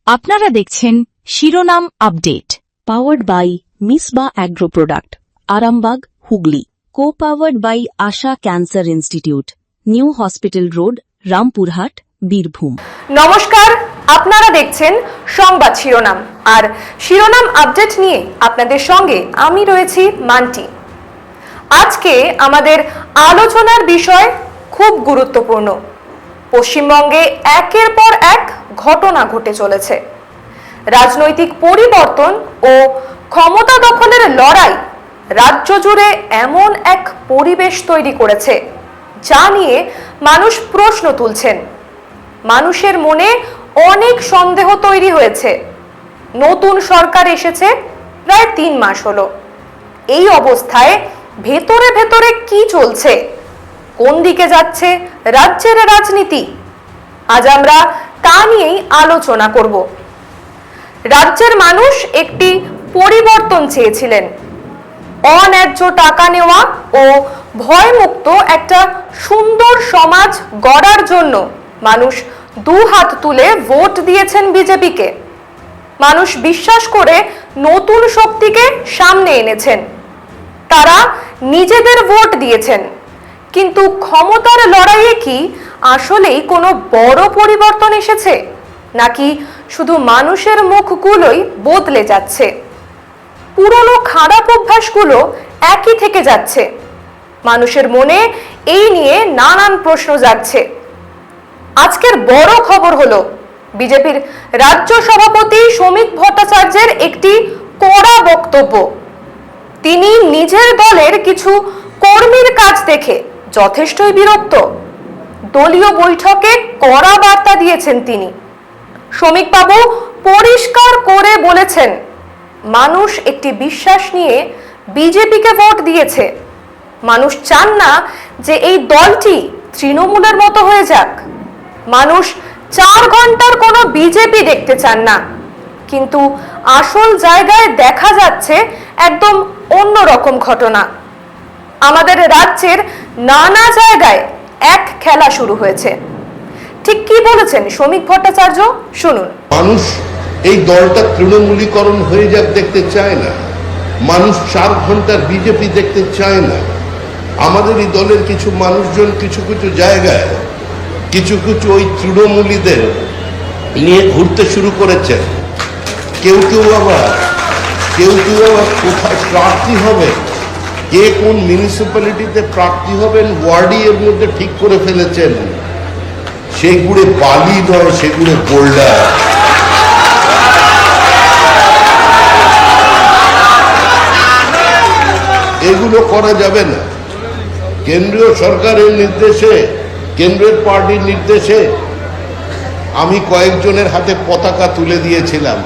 আপনারা দেখছেন শিরোনাম update, powered by Misba agro product, Arambagh, Hooghly. Co-powered by Asha cancer institute, new hospital road, Rampurhat, Birbhum. নমস্কার, আপনারা দেখছেন সংবাদ শিরোনাম, আর শিরোনাম আপডেট নিয়ে আপনাদের সঙ্গে আমি রয়েছি মান্টি। আজকে আমাদের আলোচনার বিষয় খুব গুরুত্বপূর্ণ। পশ্চিমবঙ্গে একের পর এক ঘটনা ঘটে চলেছে। রাজনৈতিক পরিবর্তন ও ক্ষমতা দখলের লড়াই রাজ্য জুড়ে এমন এক পরিবেশ তৈরি করেছে যা নিয়ে মানুষ প্রশ্ন তুলছেন। মানুষের মনে অনেক সন্দেহ তৈরি হয়েছে। নতুন সরকার এসেছে প্রায় 3 মাস হলো। এই অবস্থায় ভেতরে ভেতরে কি চলছে, কোন দিকে যাচ্ছে রাজ্যের রাজনীতি, আজ আমরা তা নিয়েই আলোচনা করব। রাজ্যের মানুষ একটি পরিবর্তন চেয়েছিলেন। অন্যায্য টাকা নেওয়া ও ভয়মুক্ত একটা সুন্দর সমাজ গড়ার জন্য মানুষ দুহাত তুলে ভোট দিয়েছেন বিজেপিকে। মানুষ বিশ্বাস করে নতুন শক্তিকে সামনে এনেছেন। তারা নিজেদের ভোট দিয়েছেন, কিন্তু ক্ষমতার লড়াইয়ে কি আসলেই কোনো বড় পরিবর্তন এসেছে, নাকি শুধু মানুষের মুখগুলোই বদলে যাচ্ছে? পুরনো খারাপ অভ্যাসগুলো একই থেকে যাচ্ছে। মানুষের মনে এই নিয়ে নানান প্রশ্ন জাগছে। আজকের বড় খবর হলো বিজেপির রাজ্য সভাপতি শ্রমিক ভট্টাচার্যের একটি কড়া বক্তব্য। তিনি নিজের দলের কিছু কর্মীর কাজ দেখে যথেষ্টই বিরক্ত। দলীয় বৈঠকে কড়া বার্তা দিয়েছেন তিনি। শ্রমিকবাবু পরিষ্কার করে বলেছেন, মানুষ একটি বিশ্বাস নিয়ে বিজেপিকে ভোট দিয়েছে। মানুষ চান না যে এই দলটি তৃণমূলের মতো হয়ে যাক। মানুষ 4 ঘন্টার কোনো বিজেপি দেখতে চান না, কিন্তু আসল জায়গায় দেখা যাচ্ছে একদম অন্যরকম ঘটনা। আমাদের রাজ্যের নানা জায়গায় এক খেলা শুরু হয়েছে। ঠিক কি বলেছেন শ্রমিক ভট্টাচার্য, শুনুন। মানুষ এই দলটা তৃণমূলীকরণ হয়ে যাক দেখতে চায় না। মানুষ 4 ঘন্টার বিজেপি দেখতে চায় না। আমাদের এই দলের কিছু মানুষজন কিছু কিছু জায়গায় কিছু কিছু ওই তৃণমূলীদের নিয়ে ঘুরতে শুরু করেছেন। কেউ কেউ আবার কোথায় প্রার্থী হবে, কে কোন মিউনিসিপ্যালিটিতে প্রার্থী হবেন ওয়ার্ডই এর মধ্যে ঠিক করে ফেলেছেন। সেগুলো বালি নয়, সেগুলো বোল্ডার। এগুলো করা যাবে না। কেন্দ্রীয় সরকারের নির্দেশে, কেন্দ্রের পার্টির নির্দেশে আমি কয়েকজনের হাতে পতাকা তুলে দিয়েছিলাম।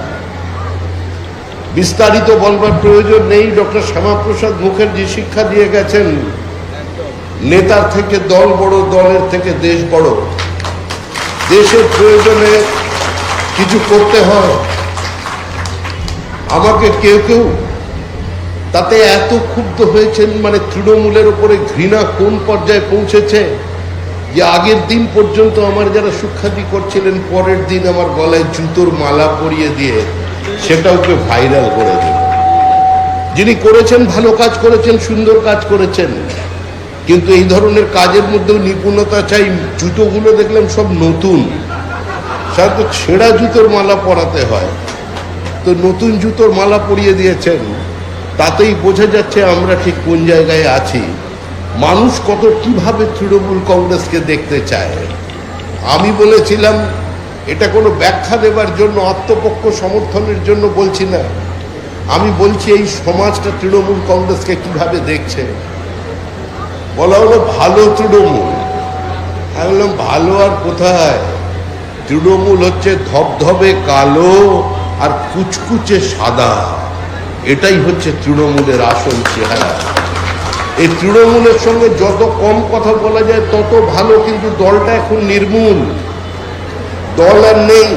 বিস্তারিত বলবার প্রয়োজন নেই। ডক্টর শ্যামাপ্রসাদ মুখার্জি শিক্ষা দিয়ে গেছেন, নেতার থেকে দল বড়, দলের থেকে দেশ বড়। দেশের প্রয়োজনে কিছু করতে হয়। আমাকে কেউ কেউ তাতে এত ক্ষুব্ধ হয়েছেন, মানে তৃণমূলের উপরে ঘৃণা কোন পর্যায়ে পৌঁছেছে যে আগের দিন পর্যন্ত আমার যারা সুখ্যাতি করছিলেন, পরের দিন আমার গলায় জুতোর মালা পরিয়ে দিয়ে সেটাওকে ভাইরাল করে দিল। যিনি করেছেন, ভালো কাজ করেছেন, সুন্দর কাজ করেছেন, কিন্তু এই ধরনের কাজের মধ্যেও নিপুণতা চাই। জুতোগুলো দেখলাম সব নতুন, সাথে ছেঁড়া জুতোর মালা পরাতে হয়, তো নতুন জুতোর মালা পরিয়ে দিয়েছেন। তাতেই বোঝা যাচ্ছে আমরা ঠিক কোন জায়গায় আছি। মানুষ কত কিভাবে তৃণমূল কংগ্রেসকে দেখতে চায়। আমি বলেছিলাম, এটা কোনো ব্যাখ্যা দেবার জন্য, আত্মপক্ষ সমর্থনের জন্য বলছি না। আমি বলছি এই সমাজটা তৃণমূল কংগ্রেসকে কিভাবে দেখছে। বলা হলো ভালো তৃণমূল। আমি বললাম ভালো আর কোথায়? তৃণমূল হচ্ছে ধবধবে কালো আর কুচকুচে সাদা। এটাই হচ্ছে তৃণমূলের আসল চেহারা। এই তৃণমূলের সঙ্গে যত কম কথা বলা যায় তত ভালো, কিন্তু দলটা এখন নির্মূল, দল আর নেই।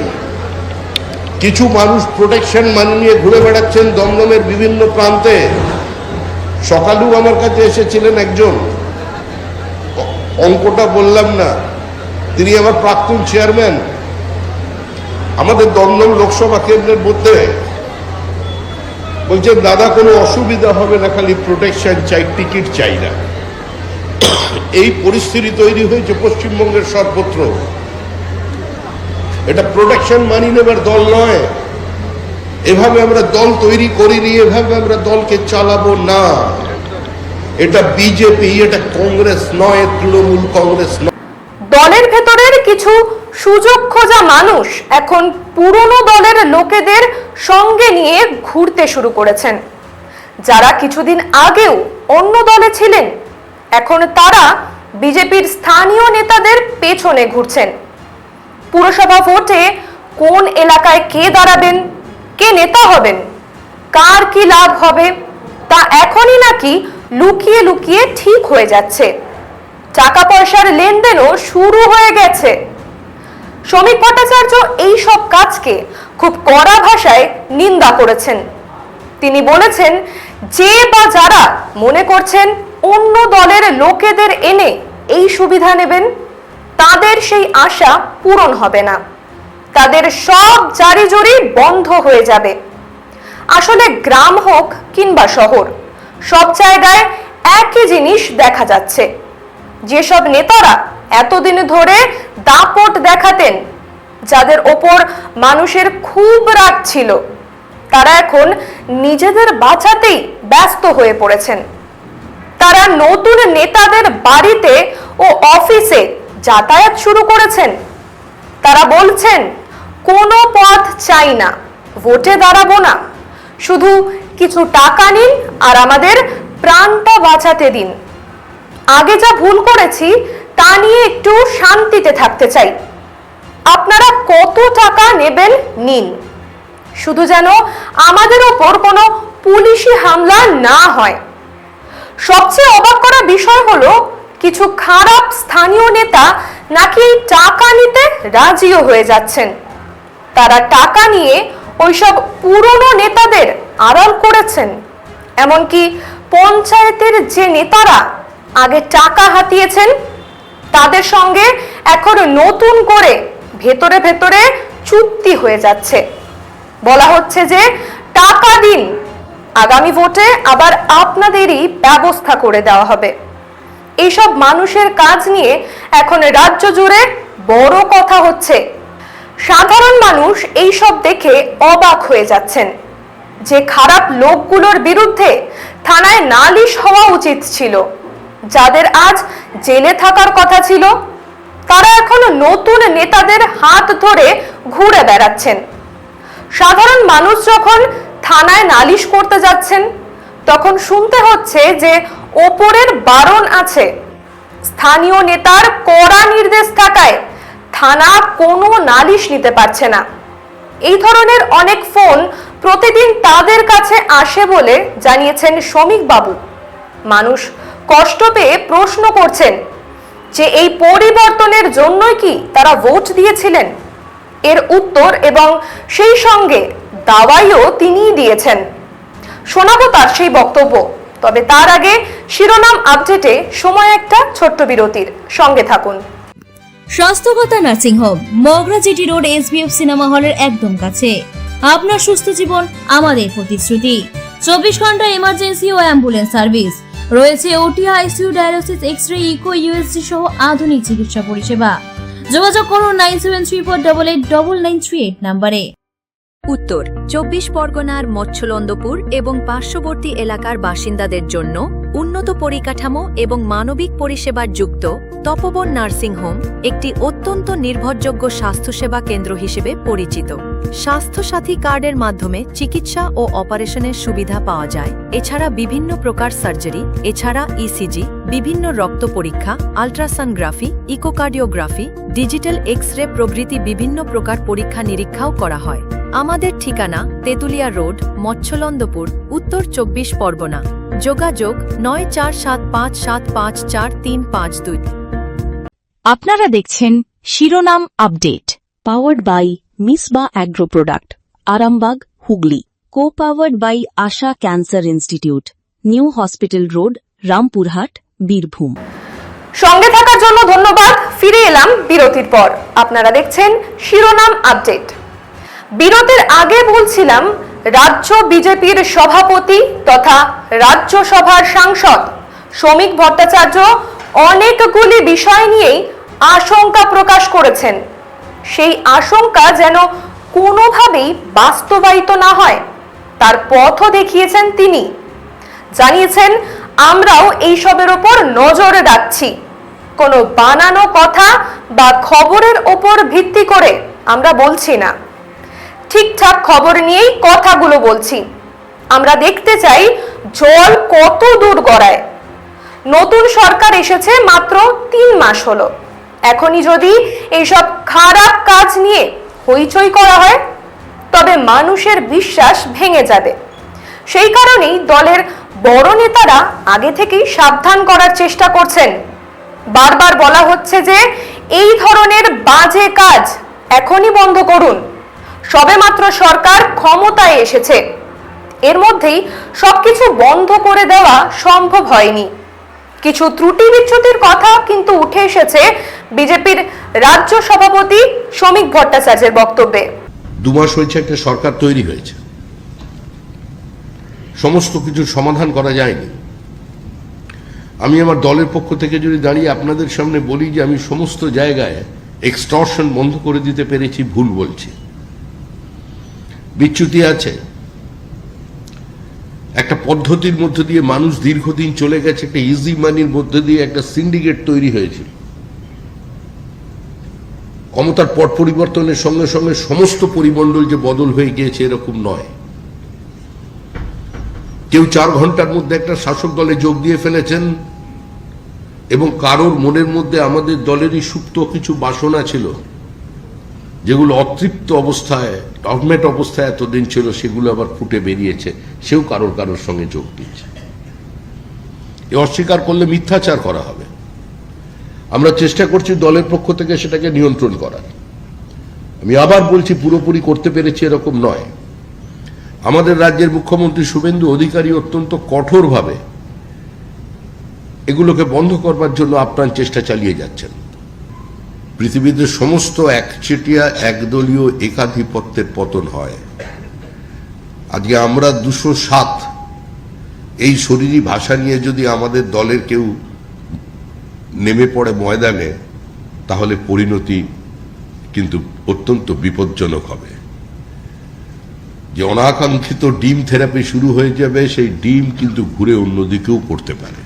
কিছু মানুষ প্রোটেকশন মানি নিয়ে ঘুরে বেড়াচ্ছেন দমদমের বিভিন্ন প্রান্তে। সকালেও আমার কাছে এসেছিলেন একজন, অঙ্কটা বললাম না, তিনি আমার প্রাক্তন চেয়ারম্যান। আমাদের দমদম লোকসভা কেন্দ্রের মধ্যে বলছেন দাদা কোনো অসুবিধা হবে না, খালি প্রোটেকশন চাই, টিকিট চাই না। এই পরিস্থিতি তৈরি হয়েছে পশ্চিমবঙ্গের সর্বত্র। এটা প্রোটেকশন মানি নেবার দল নয়, এভাবে আমরা দল তৈরি করিনি, এভাবে আমরা দলকে চালাবো না। এটা বিজেপি, এটা কংগ্রেস নয়, তৃণমূল কংগ্রেস নয়। দলের ভেতরের কিছু সুযোগ খোঁজা মানুষ এখন পুরনো দলের লোকেদের সঙ্গে নিয়ে ঘুরতে শুরু করেছেন। যারা কিছুদিন আগেও অন্য দলে ছিলেন, এখন তারা বিজেপির স্থানীয় নেতাদের পেছনে ঘুরছেন। পুরসভা ভোটে কোন এলাকায় কে দাঁড়াবেন, কে নেতা হবেন, কার কি লাভ হবে, তা এখনই নাকি লুকিয়ে লুকিয়ে ঠিক হয়ে যাচ্ছে। টাকা পয়সার লেনদেনও শুরু হয়ে গেছে। শ্রমিক ভট্টাচার্য এই সব কাজকে খুব কড়া ভাষায় নিন্দা করেছেন। তিনি বলেছেন, যে বা যারা মনে করছেন অন্য দলের লোকেদের এনে এই সুবিধা নেবেন, তাদের সেই আশা পূরণ হবে না। তাদের সব জারিজুরি বন্ধ হয়ে যাবে। আসলে গ্রাম হোক কিংবা শহর, সব জায়গায় একই জিনিস দেখা যাচ্ছে। যেসব নেতারা এতদিন ধরে দাপট দেখাতেন, যাদের ওপর মানুষের খুব রাগ ছিল, তারা এখন নিজেদের বাঁচাতেই ব্যস্ত হয়ে পড়েছেন। তারা নতুন নেতাদের বাড়িতে ও অফিসে যাতায়াত শুরু করেছেন। তারা বলছেন, কোনো পথ চাই না, ভোটে দাঁড়াবো না, শুধু কিছু টাকা নিন আর আমাদের প্রাণটা বাঁচাতে দিন। আগে যা ভুল করেছি তা নিয়ে একটু শান্তিতে থাকতে চাই। আপনারা কত টাকা নেবেন নিন, শুধু যেন আমাদের ওপর কোনো পুলিশি হামলা না হয়। সবচেয়ে অবাক করা বিষয় হলো, কিছু খারাপ স্থানীয় নেতা নাকি টাকা নিতে রাজিও হয়ে যাচ্ছেন। তারা টাকা নিয়ে ওইসব পুরনো নেতাদের আড়াল করেছেন। এমনকি পঞ্চায়েতের যে নেতারা আগে টাকা হাতিয়েছেন, তাদের সঙ্গে এখন নতুন করে ভেতরে ভেতরে চুক্তি হয়ে যাচ্ছে। বলা হচ্ছে যে টাকা দিন, আগামী ভোটে আবার আপনাদেরই ব্যবস্থা করে দেওয়া হবে। এইসব মানুষের কাজ নিয়ে এখন রাজ্য জুড়ে বড় কথা হচ্ছে। সাধারণ মানুষ এইসব দেখে অবাক হয়ে যাচ্ছেন। যে খারাপ লোকগুলোর বিরুদ্ধে থানায় নালিশ হওয়া উচিত ছিল, যাদের আজ জেলে থাকার কথা ছিল, তারা এখন নতুন নেতাদের হাত ধরে ঘুরে বেড়াচ্ছেন। সাধারণ মানুষ যখন থানায় নালিশ করতে যাচ্ছেন, তখন শুনতে হচ্ছে যে ওপরের বারণ আছে। স্থানীয় নেতার কড়া নির্দেশ থাকায় থানা কোনো নালিশ নিতে পারছে না। এই ধরনের অনেক ফোন প্রতিদিন তাদের কাছে আসে বলে জানিয়েছেন শ্রমিক বাবু। মানুষ কষ্ট পেয়ে প্রশ্ন করছেন যে এই পরিবর্তনের জন্যই কি তারা ভোট দিয়েছিলেন। এর উত্তর এবং সেই সঙ্গে দাওয়াইও তিনিই দিয়েছেন। শোনাবো তার সেই বক্তব্য, তবে তার আগে শিরোনাম আপডেটে সময় একটা ছোট্ট বিরতির। সঙ্গে থাকুন। Swasthyakata nursing home, Magra GT road, SBF cinema হলের একদম কাছে। আপনার সুস্থ জীবন আমাদের প্রতিশ্রুতি। 24 ঘন্টা এমার্জেন্সি ও অ্যাম্বুলেন্স সার্ভিস রয়েছে। OT, ICU, dialysis, X-ray, echo, USG সহ আধুনিক চিকিৎসা পরিষেবা। যোগাযোগ করুন 9734889938 নম্বরে। উত্তর 24 পরগনার মৎস্যলন্দপুর এবং পার্শ্ববর্তী এলাকার বাসিন্দাদের জন্য উন্নত পরিকাঠামো এবং মানবিক পরিষেবার যুক্ত তপবন নার্সিং হোম একটি অত্যন্ত নির্ভরযোগ্য স্বাস্থ্যসেবা কেন্দ্র হিসেবে পরিচিত। স্বাস্থ্যসাথী কার্ডের মাধ্যমে চিকিৎসা ও অপারেশনের সুবিধা পাওয়া যায়। এছাড়া বিভিন্ন প্রকার সার্জারি, এছাড়া ইসিজি, বিভিন্ন রক্ত পরীক্ষা, আল্ট্রাসোনোগ্রাফি, ইকোকার্ডিওগ্রাফি, ডিজিটাল এক্স-রে প্রভৃতি বিভিন্ন প্রকার পরীক্ষা নিরীক্ষাও করা হয়। আমাদের ঠিকানা তেতুলিয়া রোড, মৎস্যলন্দপুর, উত্তর 24 পরগনা। যোগাযোগ 9475754352। আপনারা দেখছেন শিরোনাম update, powered by Misba agro product, Arambagh, Hooghly. Co powered by Asha cancer institute, new hospital road, Rampurhat, Birbhum. সঙ্গে থাকার জন্য ধন্যবাদ। ফিরে এলাম বিরতির পর। আপনারা দেখছেন শিরোনাম আপডেট। বিরতির আগে বলছিলাম, রাজ্য বিজেপির সভাপতি তথা রাজ্যসভার সাংসদ শ্রমিক ভট্টাচার্য অনেকগুলি বিষয় নিয়েই আশঙ্কা প্রকাশ করেছেন। সেই আশঙ্কা যেন কোনোভাবেই বাস্তবায়িত না হয় তার পথও দেখিয়েছেন তিনি। জানিয়েছেন, আমরাও এইসবের ওপর নজর রাখছি, কোনো বানানো কথা বা খবরের ওপর ভিত্তি করে আমরা বলছি না, ঠিকঠাক খবর নিয়েই কথাগুলো বলছি। আমরা দেখতে চাই জল কত দূর গড়ায়। নতুন সরকার এসেছে মাত্র 3 মাস হলো, এখনই যদি এইসব খারাপ কাজ নিয়ে হইচই করা হয় তবে মানুষের বিশ্বাস ভেঙে যাবে। সেই কারণেই দলের বড় নেতারা আগে থেকেই সাবধান করার চেষ্টা করছেন। বারবার বলা হচ্ছে যে এই ধরনের বাজে কাজ এখনই বন্ধ করুন, সবেমাত্র সরকার ক্ষমতায় এসেছে, এর মধ্যেই সবকিছু বন্ধ করে দেওয়া সম্ভব হয়নি। কিছু ত্রুটি বিচ্যুতির কথা কিন্তু উঠে এসেছে বিজেপির রাজ্য সভাপতি শ্রমিক ভট্টাচার্যের বক্তব্যে। 2 মাস হয়েছে, একটা সরকার তৈরি হয়েছে, সমস্ত কিছুর সমাধান করা যায়নি। আমি আমার দলের পক্ষ থেকে যদি দাঁড়িয়ে আপনাদের সামনে বলি যে আমি সমস্ত জায়গায় এক্সটর্শন বন্ধ করে দিতে পেরেছি, ভুল বলছি। বিচ্যুতি আছে, একটা পদ্ধতির মধ্য দিয়ে মানুষ দীর্ঘদিন চলে গেছে, একটা ইজি মানির মধ্য দিয়ে একটা সিন্ডিকেট তৈরি হয়েছিল। ক্ষমতার পট পরিবর্তনের সঙ্গে সঙ্গে সমস্ত পরিমণ্ডল যে বদল হয়ে গিয়েছে এরকম নয়। কেউ 4 ঘন্টার মধ্যে একটা শাসক দলে যোগ দিয়ে ফেলেছেন এবং কারোর মনের মধ্যে আমাদের দলেরই সুপ্ত কিছু বাসনা ছিল, যেগুলো অতৃপ্ত অবস্থায়, ডরমেট অবস্থায় এতদিন ছিল, সেগুলো আবার ফুটে বেরিয়েছে, সেও কারোর সঙ্গে যোগ দিচ্ছে। এ অস্বীকার করলে মিথ্যাচার করা হবে। আমরা চেষ্টা করছি দলের পক্ষ থেকে সেটাকে নিয়ন্ত্রণ করার। আমি আবার বলছি, পুরোপুরি করতে পেরেছি এরকম নয়। আমাদের রাজ্যের মুখ্যমন্ত্রী শুভেন্দু অধিকারী অত্যন্ত কঠোরভাবে এগুলোকে বন্ধ করবার জন্য আপ্রাণ চেষ্টা চালিয়ে যাচ্ছেন। পৃথিবীতে সমস্ত একচেটিয়া একদলীয় একাধিপত্যের পতন হয়। আজকে আমরা 207 এই শরীরী ভাষা নিয়ে যদি আমাদের দলের কেউ নেমে পড়ে ময়দানে, তাহলে পরিণতি কিন্তু অত্যন্ত বিপজ্জনক হবে। যে অনাকাঙ্ক্ষিত ডিম থেরাপি শুরু হয়ে যাবে, সেই ডিম কিন্তু ঘুরে অন্যদিকেও পড়তে পারে।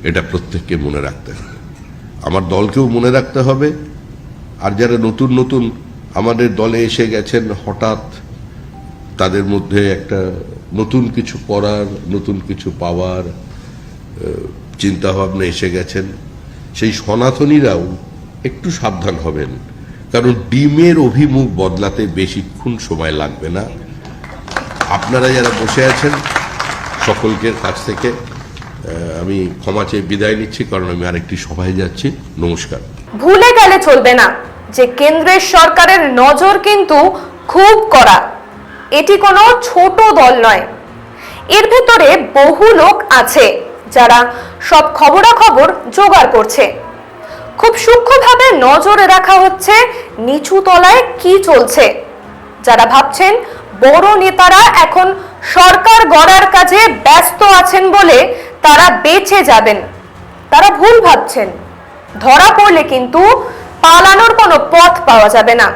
এটা প্রত্যেককে মনে রাখতে হবে, আমার দলকেও মনে রাখতে হবে। আর যারা নতুন নতুন আমাদের দলে এসে গেছেন, হঠাৎ তাদের মধ্যে একটা নতুন কিছু করার, নতুন কিছু পাওয়ার চিন্তাভাবনা এসে গেছেন, সেই সনাতনীরাও একটু সাবধান হবেন, কারণ ডিমের অভিমুখ বদলাতে বেশিক্ষণ সময় লাগবে না। আপনারা যারা বসে আছেন সকলকে কাছ থেকে আমি ক্ষমা চেয়ে বিদায় নিচ্ছি, কারণ আমি আরেকটি সভায় যাচ্ছি। নমস্কার। ভুলে গেলে চলবে না যে কেন্দ্রের সরকারের নজর কিন্তু খুব কড়া। এটি কোনো ছোট দল নয়, এর ভেতরে বহু লোক আছে যারা সব খবরাখবর জোগাড় করছে। খুব সূক্ষ্মভাবে নজরে রাখা হচ্ছে নিচু তলায় কি চলছে। যারা ভাবছেন বড় নেতারা এখন সরকার গড়ার কাজে ব্যস্ত আছেন বলে তারা বেঁচে যাবেন, তারা ভুল ভাবছেন। ধরা পড়লে কিন্তু পালানোর কোনো পথ পাওয়া যাবে না।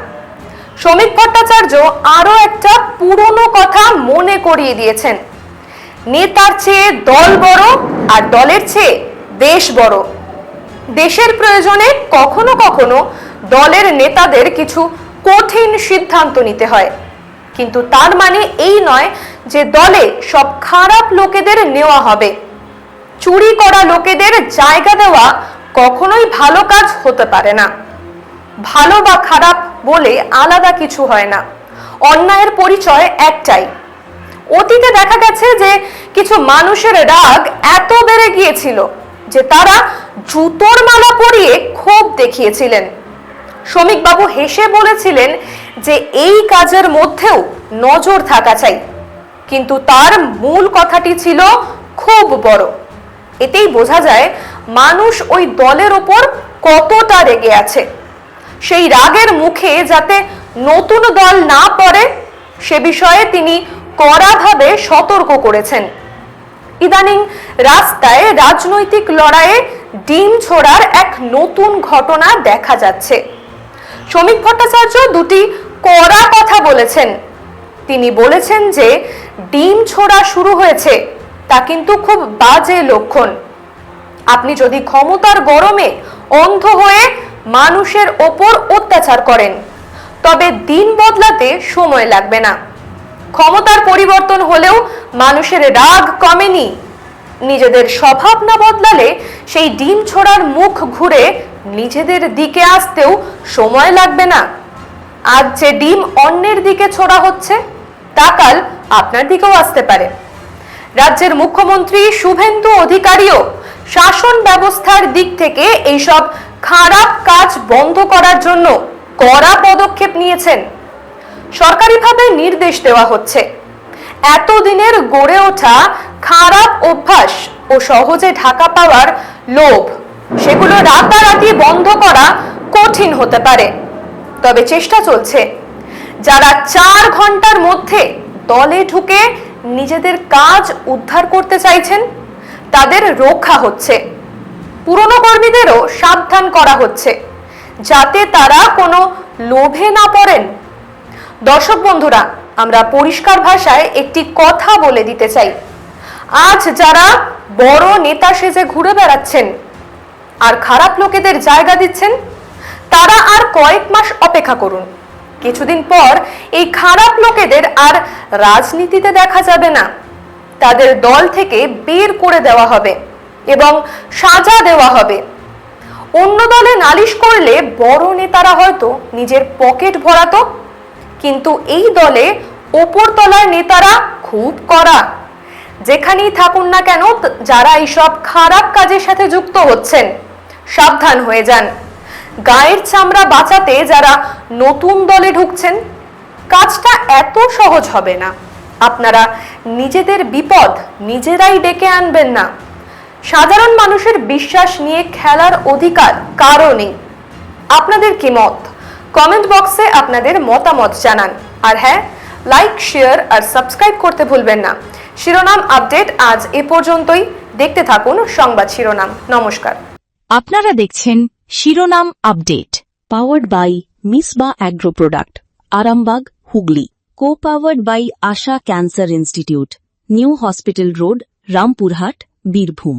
শ্রমিক ভট্টাচার্য আরো একটা পুরনো কথা মনে করিয়ে দিয়েছেন, নেতার চেয়ে দল বড় আর দলের চেয়ে দেশ বড়। দেশের প্রয়োজনে কখনো কখনো দলের নেতাদের কিছু কঠিন সিদ্ধান্ত নিতে হয়, কিন্তু তার মানে এই নয় যে দলে সব খারাপ লোকেদের নেওয়া হবে। চুরি করা লোকেদের জায়গা দেওয়া কখনোই ভালো কাজ হতে পারে না। ভালো বা খারাপ বলে আলাদা কিছু হয় না, অন্যায়ের পরিচয় একটাই। অতীতে দেখা গেছে যে কিছু মানুষের রাগ এত বেড়ে গিয়েছিল যে তারা জুতোর মালা পরিয়ে ক্ষোভ দেখিয়েছিলেন। শ্রমিকবাবু হেসে বলেছিলেন যে এই কাজের মধ্যেও নজর থাকা চাই, কিন্তু তার মূল কথাটি ছিল খুব বড়। এতেই বোঝা যায় মানুষ ওই দলের ওপর কতটা রেগে আছে। সেই রাগের মুখে যাতে নতুন দল না পড়ে সে বিষয়ে তিনি কড়াভাবে সতর্ক করেছেন। ইদানিং রাস্তায় রাজনৈতিক লড়াইয়ে ডিম ছোড়ার এক নতুন ঘটনা দেখা যাচ্ছে। শ্রমিক ভট্টাচার্য দুটি কড়া কথা বলেছেন। তিনি বলেছেন যে ডিম ছোড়া শুরু হয়েছে তা কিন্তু খুব বাজে লক্ষণ। আপনি যদি ক্ষমতার গরমে অন্ধ হয়ে মানুষের ওপর অত্যাচার করেন তবে দিন বদলাতে সময় লাগবে না। ক্ষমতার পরিবর্তন হলেও মানুষের রাগ কমেনি। নিজেদের স্বভাব না বদলালে সেই ডিম ছোড়ার মুখ ঘুরে নিজেদের দিকে আসতেও সময় লাগবে না। আজ যে ডিম অন্যের দিকে ছোড়া হচ্ছে তা কাল আপনার দিকেও আসতে পারে। রাজ্যের মুখ্যমন্ত্রী শুভেন্দু অধিকারীও শাসন ব্যবস্থার দিক থেকে এইসব খারাপ কাজ বন্ধ করার জন্য কড়া পদক্ষেপ নিয়েছেন। সরকারিভাবে নির্দেশ দেওয়া হচ্ছে এতদিনের গড়ে ওঠা খারাপ অভ্যাস ও সহজে ঢাকা পাওয়ার লোভ সেগুলো রাতারাতি বন্ধ করা কঠিন হতে পারে, তবে চেষ্টা চলছে। যারা 4 ঘন্টার মধ্যে দলে ঢুকে নিজেদের কাজ উদ্ধার করতে চাইছেন তাদের রক্ষা হচ্ছে। পুরনো কর্মীদেরও সাবধান করা হচ্ছে যাতে তারা কোনো লোভে না পড়েন। দর্শক বন্ধুরা, আমরা পরিষ্কার ভাষায় একটি কথা বলে দিতে চাই, আজ যারা বড় নেতা সেজে ঘুরে বেড়াচ্ছেন আর খারাপ লোকেদের জায়গা দিচ্ছেন তারা আর কয়েক মাস অপেক্ষা করুন। কিছুদিন পর এই খারাপ লোকেদের আর রাজনীতিতে দেখা যাবে না। তাদের দল থেকে বের করে দেওয়া হবে এবং সাজা দেওয়া হবে। অন্য দলে নালিশ করলে বড় নেতারা হয়তো নিজের পকেট ভরাতো, কিন্তু এই দলে ওপর তলার নেতারা খুব কড়া। যেখানেই থাকুন না কেন যারা এইসব খারাপ কাজের সাথে যুক্ত হচ্ছেন সাবধান হয়ে যান। গায়ের চামড়া বাঁচাতে যারা নতুন দলে ঢুকছেন কাজটা এত সহজ হবে না। আপনারা নিজেদের বিপদ নিজেরাই ডেকে আনবেন না। সাধারণ মানুষের বিশ্বাস নিয়ে খেলার অধিকার কারও নেই। আপনাদের কি মত? কমেন্ট বক্সে আপনাদের মতামত জানান। আর হ্যাঁ, লাইক, শেয়ার আর সাবস্ক্রাইব করতে ভুলবেন না। শিরোনাম আপডেট আজ এ পর্যন্তই। দেখতে থাকুন সংবাদ শিরোনাম। নমস্কার। আপনারা দেখছেন শিরোনাম update, powered by Misba agro product, Arambagh, Hooghly. Co-powered by Asha cancer institute, new hospital road, Rampurhat, Birbhum.